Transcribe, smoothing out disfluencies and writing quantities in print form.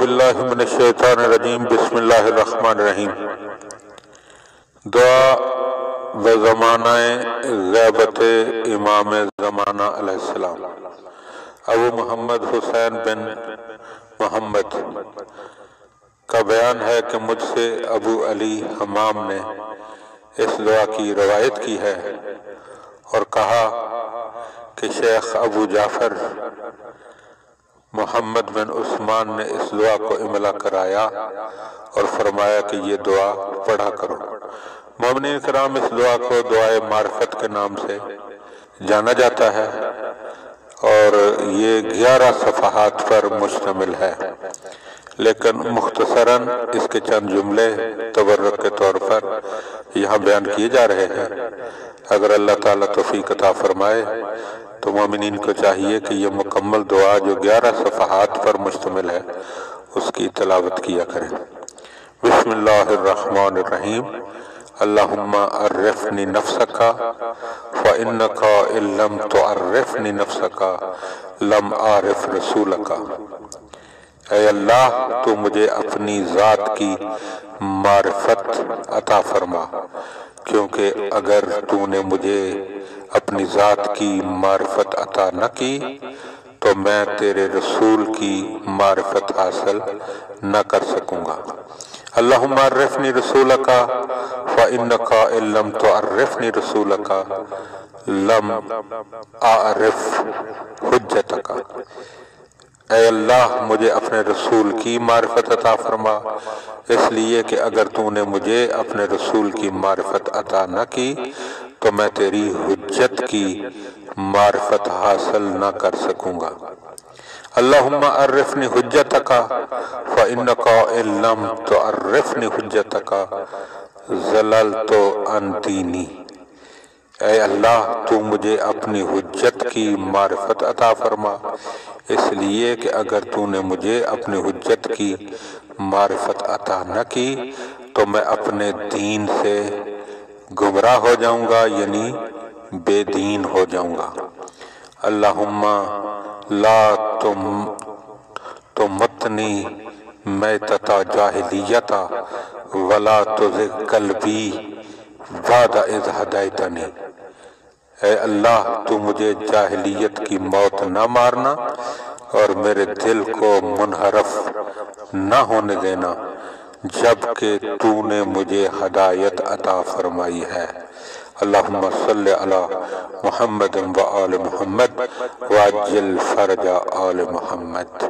باللہ من الشیطان الرجیم بسم اللہ الرحمن الرحیم۔ دعا و زمانہ غیبت امام زمانہ علیہ السلام۔ ابو محمد حسین بن محمد کا بیان ہے کہ مجھ سے ابو علی حمام نے اس دعا کی روایت کی ہے اور کہا کہ شیخ ابو جعفر محمد بن عثمان نے اس دعا کو املا کرایا اور فرمایا کہ یہ دعا پڑھا کرو۔ مومنین کرام، اس دعا کو دعائے معرفت کے نام سے جانا جاتا ہے اور یہ 11 صفحات پر مشتمل ہے، لیکن مختصراً اس کے چند جملے تبرک کے طور پر یہاں بیان کیے جا رہے ہیں۔ اگر اللہ تعالیٰ توفیق عطا فرمائے تو مومنین کو چاہیے کہ یہ مکمل دعا جو 11 صفحات پر مشتمل ہے اس کی تلاوت کیا کریں۔ بسم اللہ الرحمن الرحیم۔ اللہم عرفنی نفسک فإنک ان لم تعرفنی نفسک لم اعرف رسولک۔ اے اللہ، تو مجھے اپنی ذات کی معرفت عطا فرما، کیونکہ اگر تو نے مجھے اپنی ذات کی معرفت عطا نہ کی تو میں تیرے رسول کی معرفت حاصل نہ کر سکوں گا۔ اللہم عرفنی رسولک فإنک ان لم تعرفنی رسولک لم اعرف حجتک۔ اے اللہ، مجھے اپنے رسول کی معرفت عطا فرما، اس لیے کہ اگر تو نے مجھے اپنے رسول کی معرفت عطا نہ کی تو میں تیری حجت کی معرفت حاصل نہ کر سکوں گا۔ اللہم عرفنی حجتک فإنک ان لم تعرفنی حجتک ضللت عن دینی۔ اے اللہ، تو مجھے اپنی حجت کی معرفت عطا فرما، اس لیے کہ اگر تو نے مجھے اپنی حجت کی معرفت عطا نہ کی تو میں اپنے دین سے گمراہ ہو جاؤں گا، یعنی بے دین ہو جاؤں گا۔ اللہم لا تمتنی میتۃ جاہلیت ولا تزغ قلبی بعد اذ ہدیتنی۔ اے اللہ، تو مجھے جاہلیت کی موت نہ مارنا اور میرے دل کو منحرف نہ ہونے دینا جبکہ تو نے مجھے ہدایت عطا فرمائی ہے۔ اللہم صلی علی محمد و آل محمد وعجل فرج آل محمد۔